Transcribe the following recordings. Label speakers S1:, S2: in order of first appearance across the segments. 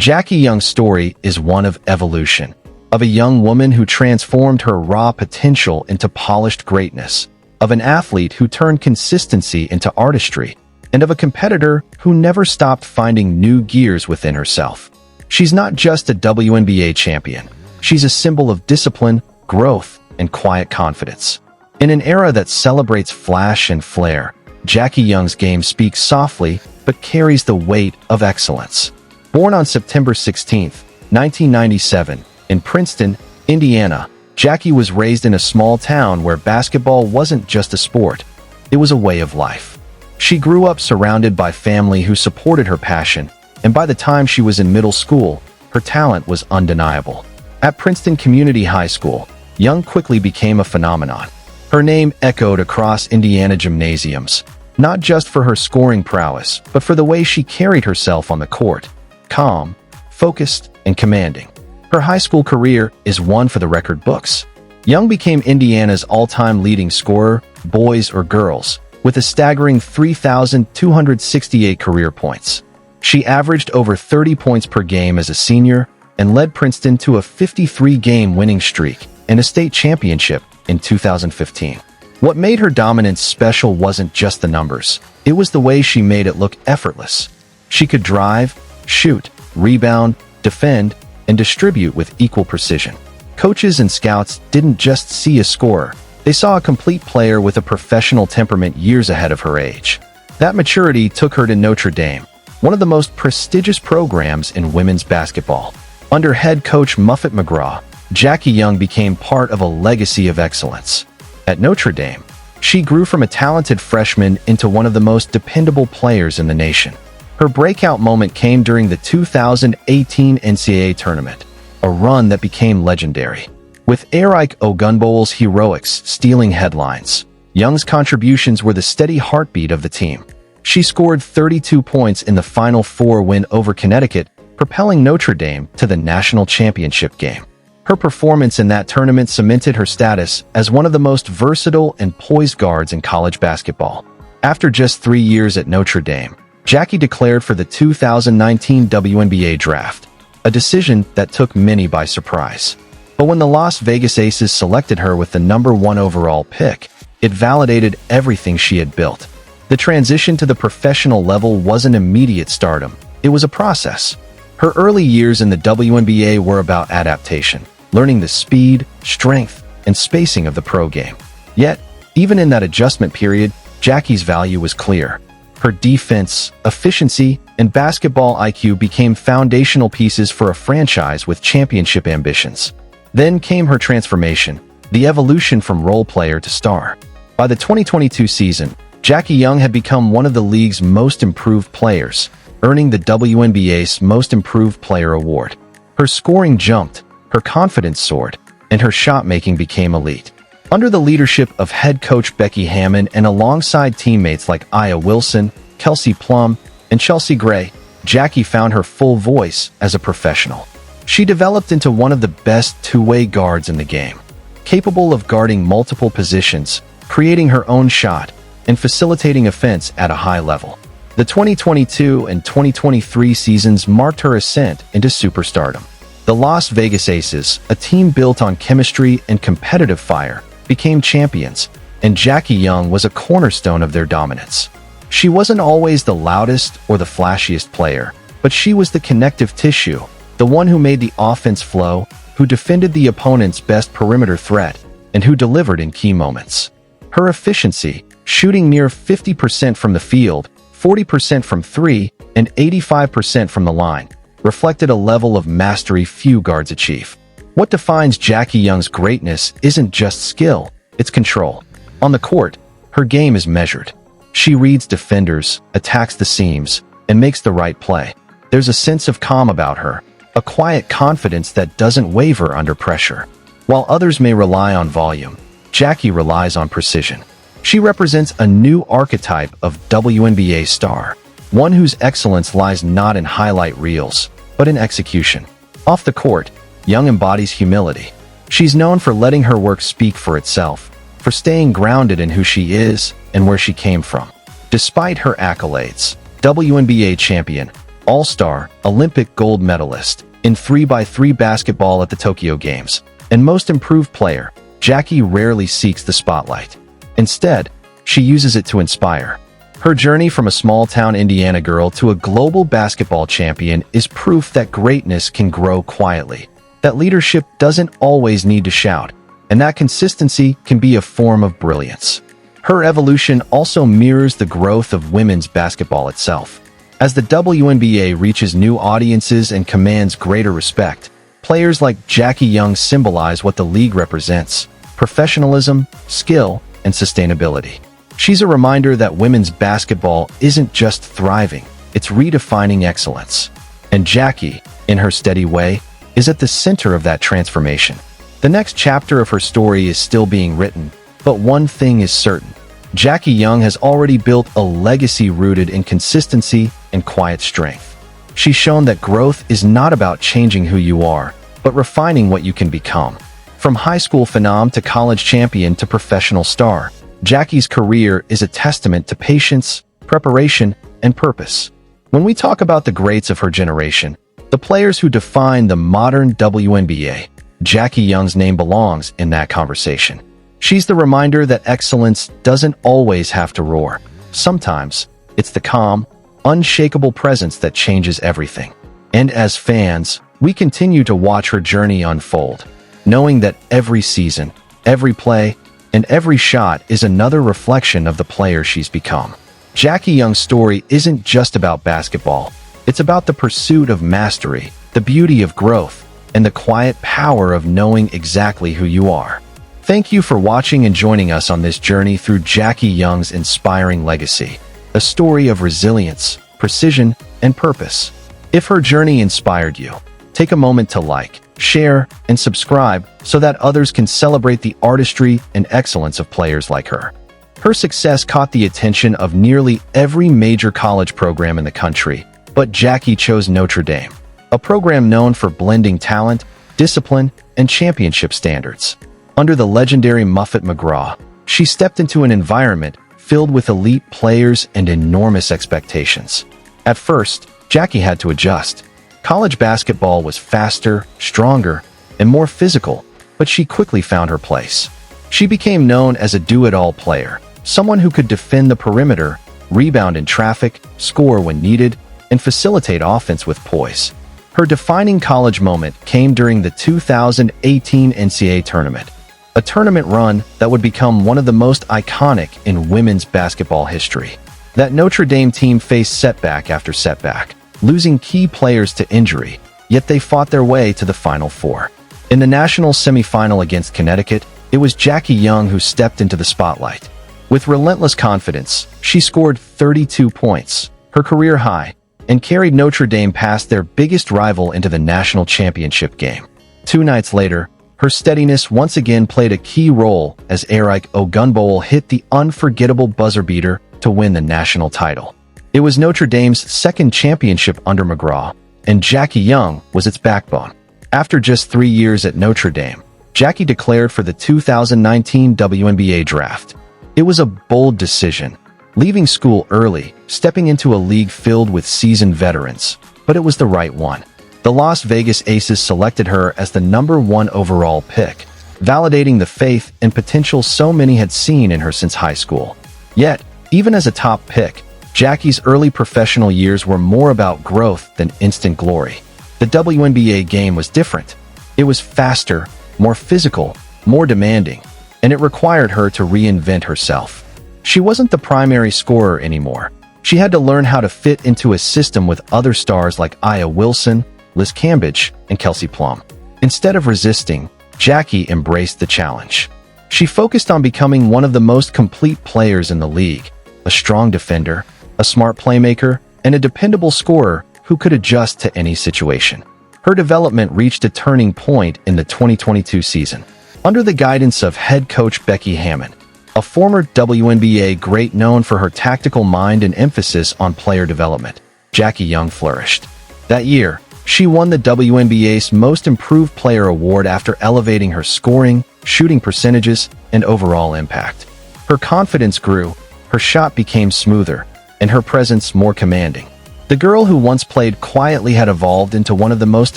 S1: Jackie Young's story is one of evolution, of a young woman who transformed her raw potential into polished greatness, of an athlete who turned consistency into artistry, and of a competitor who never stopped finding new gears within herself. She's not just a WNBA champion. She's a symbol of discipline, growth, and quiet confidence. In an era that celebrates flash and flair, Jackie Young's game speaks softly but carries the weight of excellence. Born on September 16, 1997, in Princeton, Indiana, Jackie was raised in a small town where basketball wasn't just a sport, it was a way of life. She grew up surrounded by family who supported her passion, and by the time she was in middle school, her talent was undeniable. At Princeton Community High School, Young quickly became a phenomenon. Her name echoed across Indiana gymnasiums, not just for her scoring prowess, but for the way she carried herself on the court. Calm, focused, and commanding. Her high school career is one for the record books. Young became Indiana's all-time leading scorer, boys or girls, with a staggering 3,268 career points. She averaged over 30 points per game as a senior and led Princeton to a 53-game winning streak and a state championship in 2015. What made her dominance special wasn't just the numbers. It was the way she made it look effortless. She could drive, shoot, rebound, defend, and distribute with equal precision. Coaches and scouts didn't just see a scorer. They saw a complete player with a professional temperament years ahead of her age. That maturity took her to Notre Dame, one of the most prestigious programs in women's basketball. Under head coach Muffet McGraw, Jackie Young became part of a legacy of excellence. At Notre Dame, she grew from a talented freshman into one of the most dependable players in the nation. Her breakout moment came during the 2018 NCAA tournament, a run that became legendary. With Eric Ogunbowle's heroics stealing headlines, Young's contributions were the steady heartbeat of the team. She scored 32 points in the Final Four win over Connecticut, propelling Notre Dame to the national championship game. Her performance in that tournament cemented her status as one of the most versatile and poised guards in college basketball. After just 3 years at Notre Dame, Jackie declared for the 2019 WNBA draft, a decision that took many by surprise. But when the Las Vegas Aces selected her with the #1 overall pick, it validated everything she had built. The transition to the professional level wasn't immediate stardom. It was a process. Her early years in the WNBA were about adaptation, learning the speed, strength, and spacing of the pro game. Yet, even in that adjustment period, Jackie's value was clear. Her defense, efficiency, and basketball IQ became foundational pieces for a franchise with championship ambitions. Then came her transformation, the evolution from role player to star. By the 2022 season, Jackie Young had become one of the league's most improved players, earning the WNBA's Most Improved Player award. Her scoring jumped, her confidence soared, and her shot-making became elite. Under the leadership of head coach Becky Hammon and alongside teammates like Aya Wilson, Kelsey Plum, and Chelsea Gray, Jackie found her full voice as a professional. She developed into one of the best two-way guards in the game, capable of guarding multiple positions, creating her own shot, and facilitating offense at a high level. The 2022 and 2023 seasons marked her ascent into superstardom. The Las Vegas Aces, a team built on chemistry and competitive fire, became champions, and Jackie Young was a cornerstone of their dominance. She wasn't always the loudest or the flashiest player, but she was the connective tissue, the one who made the offense flow, who defended the opponent's best perimeter threat, and who delivered in key moments. Her efficiency, shooting near 50% from the field, 40% from three, and 85% from the line, reflected a level of mastery few guards achieve. What defines Jackie Young's greatness isn't just skill, it's control. On the court, her game is measured. She reads defenders, attacks the seams, and makes the right play. There's a sense of calm about her, a quiet confidence that doesn't waver under pressure. While others may rely on volume, Jackie relies on precision. She represents a new archetype of WNBA star, one whose excellence lies not in highlight reels, but in execution. Off the court, Young embodies humility. She's known for letting her work speak for itself, for staying grounded in who she is and where she came from. Despite her accolades, WNBA champion, All-Star, Olympic gold medalist in 3x3 basketball at the Tokyo Games, and most improved player, Jackie rarely seeks the spotlight. Instead, she uses it to inspire. Her journey from a small-town Indiana girl to a global basketball champion is proof that greatness can grow quietly, that leadership doesn't always need to shout, and that consistency can be a form of brilliance. Her evolution also mirrors the growth of women's basketball itself. As the WNBA reaches new audiences and commands greater respect, players like Jackie Young symbolize what the league represents: professionalism, skill, and sustainability. She's a reminder that women's basketball isn't just thriving, it's redefining excellence. And Jackie, in her steady way, is at the center of that transformation. The next chapter of her story is still being written, but one thing is certain. Jackie Young has already built a legacy rooted in consistency and quiet strength. She's shown that growth is not about changing who you are, but refining what you can become. From high school phenom to college champion to professional star, Jackie's career is a testament to patience, preparation, and purpose. When we talk about the greats of her generation, the players who define the modern WNBA, Jackie Young's name belongs in that conversation. She's the reminder that excellence doesn't always have to roar. Sometimes, it's the calm, unshakable presence that changes everything. And as fans, we continue to watch her journey unfold, knowing that every season, every play, and every shot is another reflection of the player she's become. Jackie Young's story isn't just about basketball. It's about the pursuit of mastery, the beauty of growth, and the quiet power of knowing exactly who you are. Thank you for watching and joining us on this journey through Jackie Young's inspiring legacy, a story of resilience, precision, and purpose. If her journey inspired you, take a moment to like, share, and subscribe so that others can celebrate the artistry and excellence of players like her. Her success caught the attention of nearly every major college program in the country, but Jackie chose Notre Dame, a program known for blending talent, discipline, and championship standards. Under the legendary Muffet McGraw, she stepped into an environment filled with elite players and enormous expectations. At first, Jackie had to adjust. College basketball was faster, stronger, and more physical, but she quickly found her place. She became known as a do-it-all player, someone who could defend the perimeter, rebound in traffic, score when needed, and facilitate offense with poise. Her defining college moment came during the 2018 NCAA tournament, a tournament run that would become one of the most iconic in women's basketball history. That Notre Dame team faced setback after setback, losing key players to injury, yet they fought their way to the Final Four. In the national semifinal against Connecticut, it was Jackie Young who stepped into the spotlight. With relentless confidence, she scored 32 points, her career high, and carried Notre Dame past their biggest rival into the national championship game. 2 nights later, her steadiness once again played a key role as Eric Ogunbowale hit the unforgettable buzzer beater to win the national title. It was Notre Dame's second championship under McGraw, and Jackie Young was its backbone. After just 3 years at Notre Dame, Jackie declared for the 2019 WNBA draft. It was a bold decision, leaving school early, stepping into a league filled with seasoned veterans, but it was the right one. The Las Vegas Aces selected her as the #1 overall pick, validating the faith and potential so many had seen in her since high school. Yet, even as a top pick, Jackie's early professional years were more about growth than instant glory. The WNBA game was different. It was faster, more physical, more demanding, and it required her to reinvent herself. She wasn't the primary scorer anymore. She had to learn how to fit into a system with other stars like Aya Wilson, Liz Cambage, and Kelsey Plum. Instead of resisting, Jackie embraced the challenge. She focused on becoming one of the most complete players in the league, a strong defender, a smart playmaker, and a dependable scorer who could adjust to any situation. Her development reached a turning point in the 2022 season. Under the guidance of head coach Becky Hammon, a former WNBA great known for her tactical mind and emphasis on player development, Jackie Young flourished. That year, she won the WNBA's Most Improved Player award after elevating her scoring, shooting percentages, and overall impact. Her confidence grew, her shot became smoother, and her presence more commanding. The girl who once played quietly had evolved into one of the most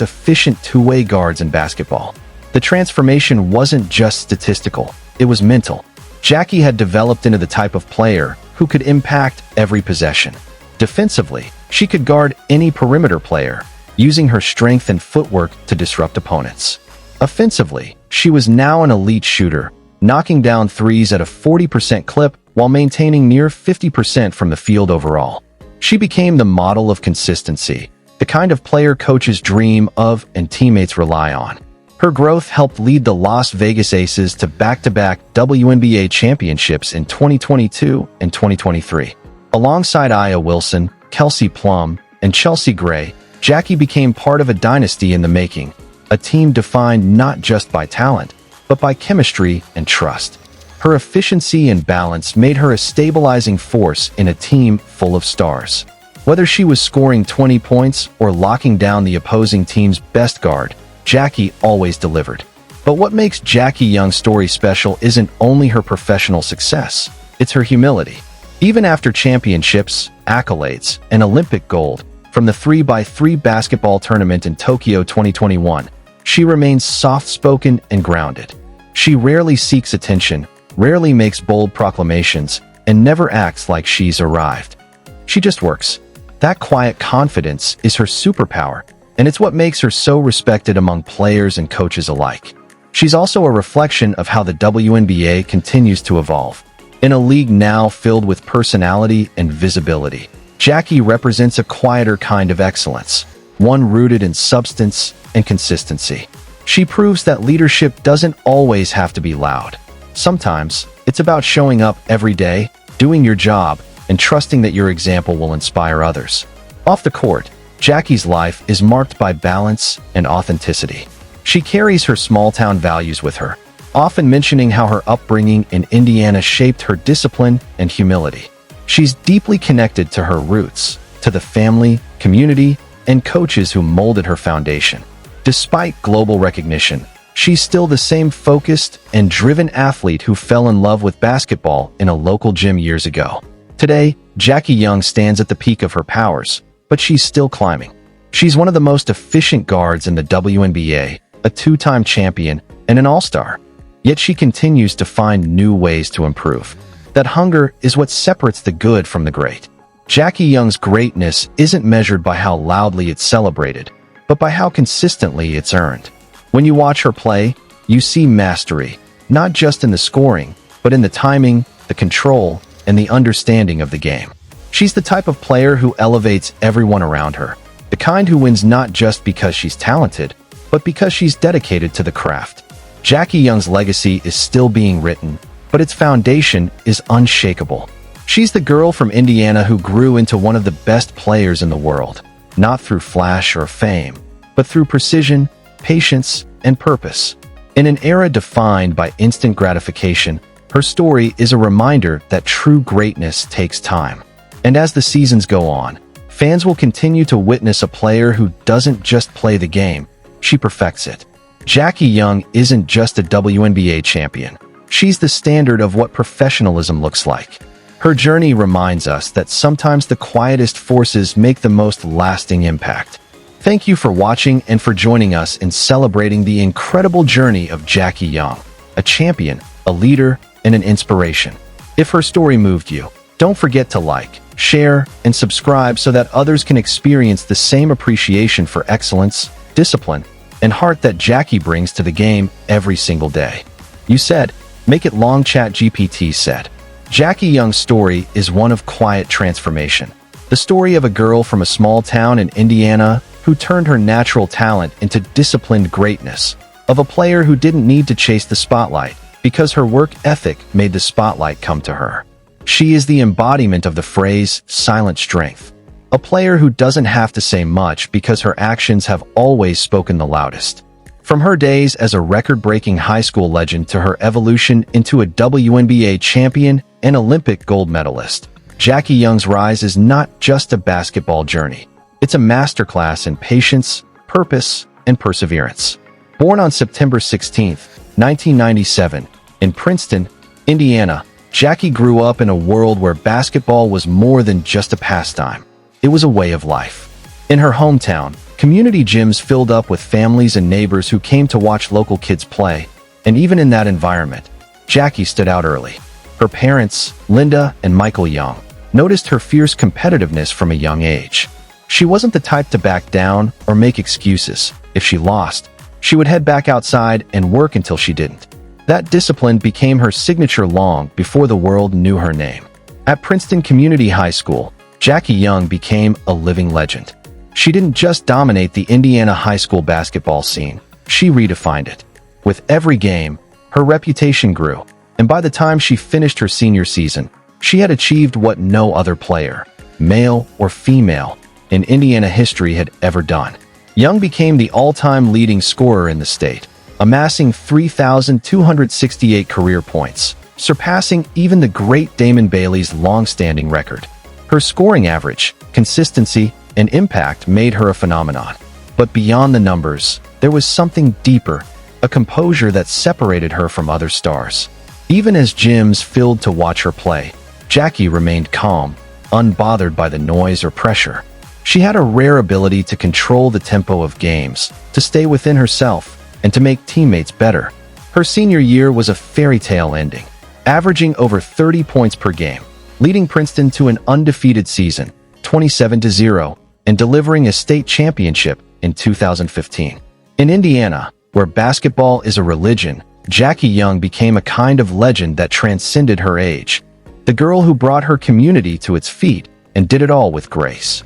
S1: efficient two-way guards in basketball. The transformation wasn't just statistical, it was mental. Jackie had developed into the type of player who could impact every possession. Defensively, she could guard any perimeter player, using her strength and footwork to disrupt opponents. Offensively, she was now an elite shooter, knocking down threes at a 40% clip while maintaining near 50% from the field overall. She became the model of consistency, the kind of player coaches dream of and teammates rely on. Her growth helped lead the Las Vegas Aces to back-to-back WNBA championships in 2022 and 2023. Alongside Aya Wilson, Kelsey Plum, and Chelsea Gray, Jackie became part of a dynasty in the making, a team defined not just by talent, but by chemistry and trust. Her efficiency and balance made her a stabilizing force in a team full of stars. Whether she was scoring 20 points or locking down the opposing team's best guard, Jackie always delivered. But what makes Jackie Young's story special isn't only her professional success, it's her humility. Even after championships, accolades, and Olympic gold from the 3x3 basketball tournament in Tokyo 2021, she remains soft-spoken and grounded. She rarely seeks attention, rarely makes bold proclamations, and never acts like she's arrived. She just works. That quiet confidence is her superpower, and it's what makes her so respected among players and coaches alike. She's also a reflection of how the WNBA continues to evolve. In a league now filled with personality and visibility, Jackie represents a quieter kind of excellence, one rooted in substance and consistency. She proves that leadership doesn't always have to be loud. Sometimes, it's about showing up every day, doing your job, and trusting that your example will inspire others. Off the court, Jackie's life is marked by balance and authenticity. She carries her small-town values with her, often mentioning how her upbringing in Indiana shaped her discipline and humility. She's deeply connected to her roots, to the family, community, and coaches who molded her foundation. Despite global recognition, she's still the same focused and driven athlete who fell in love with basketball in a local gym years ago. Today, Jackie Young stands at the peak of her powers, but she's still climbing. She's one of the most efficient guards in the WNBA, a two-time champion, and an all-star. Yet she continues to find new ways to improve. That hunger is what separates the good from the great. Jackie Young's greatness isn't measured by how loudly it's celebrated, but by how consistently it's earned. When you watch her play, you see mastery, not just in the scoring, but in the timing, the control, and the understanding of the game. She's the type of player who elevates everyone around her, the kind who wins not just because she's talented, but because she's dedicated to the craft. Jackie Young's legacy is still being written, but its foundation is unshakable. She's the girl from Indiana who grew into one of the best players in the world, not through flash or fame, but through precision, patience, and purpose. In an era defined by instant gratification, her story is a reminder that true greatness takes time. And as the seasons go on, fans will continue to witness a player who doesn't just play the game, she perfects it. Jackie Young isn't just a WNBA champion. She's the standard of what professionalism looks like. Her journey reminds us that sometimes the quietest forces make the most lasting impact. Thank you for watching and for joining us in celebrating the incredible journey of Jackie Young, a champion, a leader, and an inspiration. If her story moved you, don't forget to like, share, and subscribe so that others can experience the same appreciation for excellence, discipline, and heart that Jackie brings to the game every single day. You said, make it long. ChatGPT said. Jackie Young's story is one of quiet transformation. The story of a girl from a small town in Indiana who turned her natural talent into disciplined greatness, of a player who didn't need to chase the spotlight because her work ethic made the spotlight come to her. She is the embodiment of the phrase, silent strength. A player who doesn't have to say much because her actions have always spoken the loudest. From her days as a record-breaking high school legend to her evolution into a WNBA champion and Olympic gold medalist, Jackie Young's rise is not just a basketball journey. It's a masterclass in patience, purpose, and perseverance. Born on September 16, 1997, in Princeton, Indiana, Jackie grew up in a world where basketball was more than just a pastime. it was a way of life. In her hometown, community gyms filled up with families and neighbors who came to watch local kids play, and even in that environment, Jackie stood out early. Her parents, Linda and Michael Young, noticed her fierce competitiveness from a young age. She wasn't the type to back down or make excuses. If she lost, she would head back outside and work until she didn't. That discipline became her signature long before the world knew her name. At Princeton Community High School, Jackie Young became a living legend. She didn't just dominate the Indiana high school basketball scene, she redefined it. With every game, her reputation grew, and by the time she finished her senior season, she had achieved what no other player, male or female, in Indiana history had ever done. Young became the all-time leading scorer in the state, amassing 3,268 career points, surpassing even the great Damon Bailey's long-standing record. Her scoring average, consistency, and impact made her a phenomenon. But beyond the numbers, there was something deeper, a composure that separated her from other stars. Even as gyms filled to watch her play, Jackie remained calm, unbothered by the noise or pressure. She had a rare ability to control the tempo of games, to stay within herself, and to make teammates better. Her senior year was a fairy tale ending, averaging over 30 points per game, leading Princeton to an undefeated season, 27-0, and delivering a state championship in 2015. In Indiana, where basketball is a religion, Jackie Young became a kind of legend that transcended her age. The girl who brought her community to its feet and did it all with grace.